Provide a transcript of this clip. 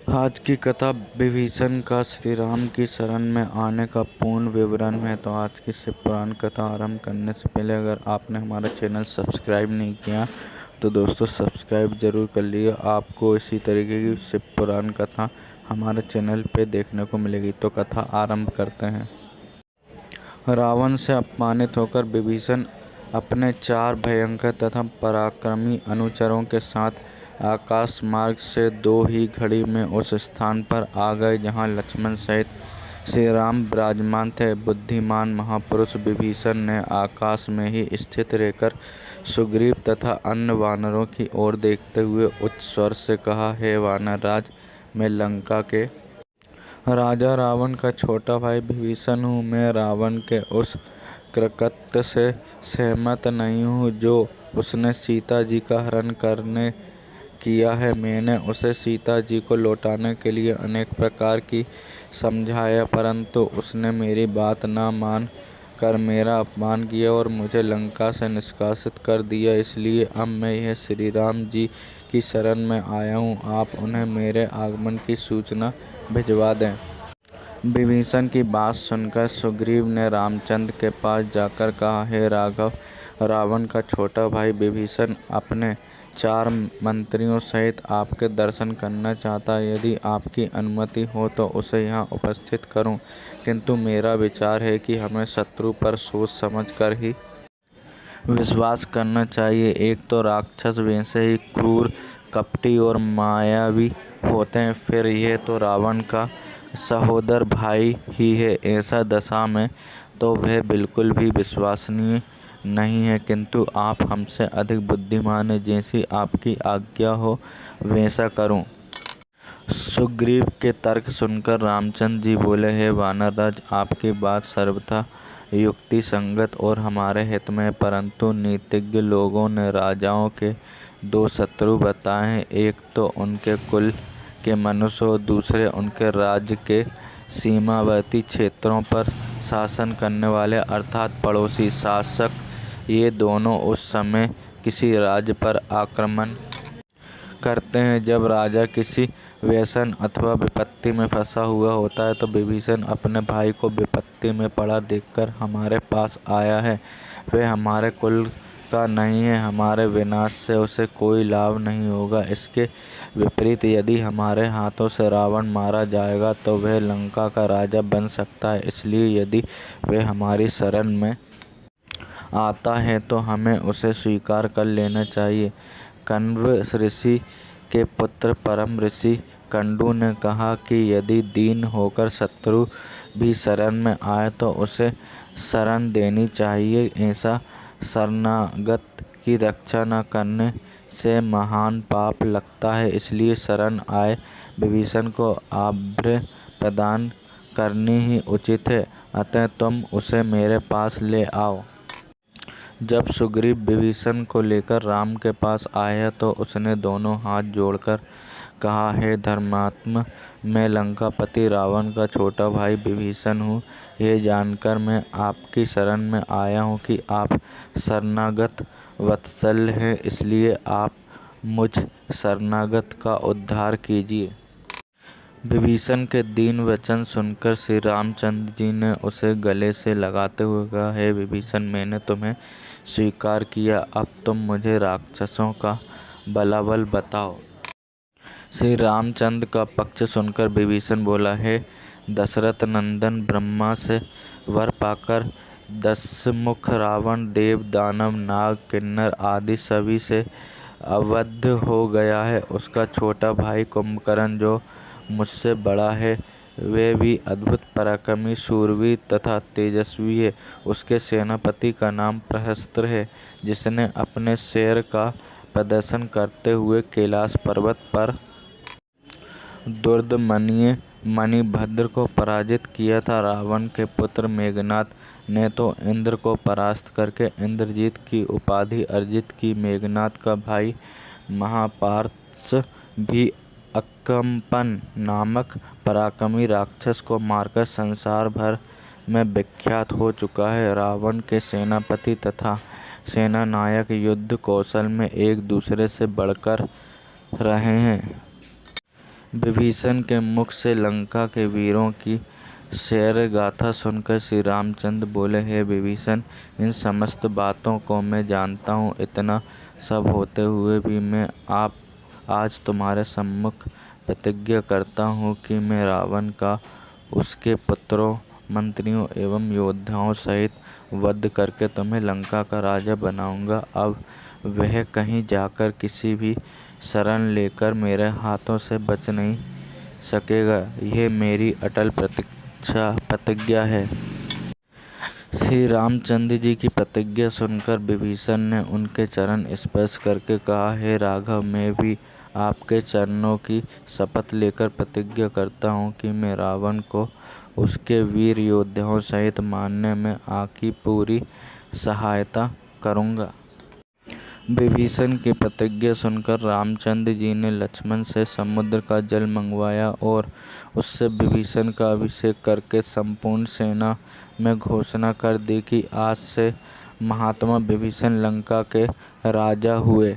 आज की कथा विभीषण का श्री राम की शरण में आने का पूर्ण विवरण है। तो आज की शिव पुराण कथा आरंभ करने से पहले अगर आपने हमारा चैनल सब्सक्राइब नहीं किया तो दोस्तों सब्सक्राइब ज़रूर कर लिए। आपको इसी तरीके की शिव पुराण कथा हमारे चैनल पे देखने को मिलेगी। तो कथा आरंभ करते हैं। रावण से अपमानित होकर विभीषण अपने 4 भयंकर तथा पराक्रमी अनुचरों के साथ आकाश मार्ग से 2 ही घड़ी में उस स्थान पर आ गए जहां लक्ष्मण सहित श्री राम विराजमान थे। बुद्धिमान महापुरुष विभीषण ने आकाश में ही स्थित रहकर सुग्रीव तथा अन्य वानरों की ओर देखते हुए उच्च स्वर से कहा, हे वानरराज, मैं लंका के राजा रावण का छोटा भाई विभीषण हूँ। मैं रावण के उस कृत्य से सहमत नहीं हूँ जो उसने सीता जी का हरण करने किया है। मैंने उसे सीता जी को लौटाने के लिए अनेक प्रकार की समझाया, परंतु उसने मेरी बात न मान कर मेरा अपमान किया और मुझे लंका से निष्कासित कर दिया। इसलिए अब मैं यह श्री राम जी की शरण में आया हूँ। आप उन्हें मेरे आगमन की सूचना भिजवा दें। विभीषण की बात सुनकर सुग्रीव ने रामचंद्र के पास जाकर कहा, हे राघव, रावण का छोटा भाई विभीषण अपने 4 मंत्रियों सहित आपके दर्शन करना चाहता है। यदि आपकी अनुमति हो तो उसे यहाँ उपस्थित करूँ, किंतु मेरा विचार है कि हमें शत्रु पर सोच समझ कर ही विश्वास करना चाहिए। एक तो राक्षस वैसे ही क्रूर, कपटी और मायावी होते हैं, फिर यह तो रावण का सहोदर भाई ही है। ऐसा दशा में तो वह बिल्कुल भी विश्वसनीय नहीं है, किंतु आप हमसे अधिक बुद्धिमान हैं। जैसी आपकी आज्ञा हो वैसा करूं। सुग्रीव के तर्क सुनकर रामचंद्र जी बोले, हे वानरराज, आपकी बात सर्वथा युक्ति संगत और हमारे हित में, परंतु नीतिज्ञ लोगों ने राजाओं के 2 शत्रु बताए हैं। एक तो उनके कुल के मनुष्य और दूसरे उनके राज्य के सीमावर्ती क्षेत्रों पर शासन करने वाले अर्थात पड़ोसी शासक। ये दोनों उस समय किसी राज्य पर आक्रमण करते हैं जब राजा किसी व्यसन अथवा विपत्ति में फंसा हुआ होता है। तो विभीषण अपने भाई को विपत्ति में पड़ा देखकर हमारे पास आया है। वह हमारे कुल का नहीं है, हमारे विनाश से उसे कोई लाभ नहीं होगा। इसके विपरीत यदि हमारे हाथों से रावण मारा जाएगा तो वह लंका का राजा बन सकता है। इसलिए यदि वह हमारी शरण में आता है तो हमें उसे स्वीकार कर लेना चाहिए। कण्व ऋषि के पुत्र परम ऋषि कंडू ने कहा कि यदि दीन होकर शत्रु भी शरण में आए तो उसे शरण देनी चाहिए। ऐसा शरणागत की रक्षा न करने से महान पाप लगता है। इसलिए शरण आए विभीषण को आभ्र प्रदान करनी ही उचित है। अतः तुम उसे मेरे पास ले आओ। जब सुग्रीव विभीषण को लेकर राम के पास आया तो उसने दोनों हाथ जोड़कर कहा, हे धर्मात्मा, मैं लंकापति रावण का छोटा भाई विभीषण हूँ। यह जानकर मैं आपकी शरण में आया हूँ कि आप शरणागत वत्सल हैं, इसलिए आप मुझ शरणागत का उद्धार कीजिए। विभीषण के दीन वचन सुनकर श्री रामचंद्र जी ने उसे गले से लगाते हुए कहा, हे विभीषण, मैंने तुम्हें स्वीकार किया, अब तुम मुझे राक्षसों का बलाबल बताओ। श्री रामचंद्र का पक्ष सुनकर विभीषण बोला, हे दशरथ नंदन, ब्रह्मा से वर पाकर 10 मुख रावण देव दानव नाग किन्नर आदि सभी से अवध हो गया है। उसका छोटा भाई कुंभकर्ण जो मुझसे बड़ा है, वे भी अद्भुत पराक्रमी, शूरवीर तथा तेजस्वी है। उसके सेनापति का नाम प्रहस्त्र है, जिसने अपने शेर का प्रदर्शन करते हुए कैलाश पर्वत पर दुर्दमनीय मणिभद्र को पराजित किया था। रावण के पुत्र मेघनाद ने तो इंद्र को परास्त करके इंद्रजीत की उपाधि अर्जित की। मेघनाद का भाई महापार्थ भी अकम्पन नामक पराक्रमी राक्षस को मारकर संसार भर में विख्यात हो चुका है। रावण के सेनापति तथा सेना नायक युद्ध कौशल में एक दूसरे से बढ़कर रहे हैं। विभीषण के मुख से लंका के वीरों की शौर्य गाथा सुनकर श्री रामचंद्र बोले, हे विभीषण, इन समस्त बातों को मैं जानता हूँ। इतना सब होते हुए भी मैं आज तुम्हारे सम्मुख प्रतिज्ञा करता हूँ कि मैं रावण का, उसके पुत्रों, मंत्रियों एवं योद्धाओं सहित वध करके तुम्हें लंका का राजा बनाऊंगा। अब वह कहीं जाकर किसी भी शरण लेकर मेरे हाथों से बच नहीं सकेगा। यह मेरी अटल प्रतिज्ञा है। श्री रामचंद्र जी की प्रतिज्ञा सुनकर विभीषण ने उनके चरण स्पर्श करके कहा, हे राघव, मैं भी आपके चरणों की शपथ लेकर प्रतिज्ञा करता हूँ कि मैं रावण को उसके वीर योद्धाओं सहित मारने में आपकी पूरी सहायता करूँगा। विभीषण की प्रतिज्ञा सुनकर रामचंद्र जी ने लक्ष्मण से समुद्र का जल मंगवाया और उससे विभीषण का अभिषेक करके संपूर्ण सेना में घोषणा कर दी कि आज से महात्मा विभीषण लंका के राजा हुए।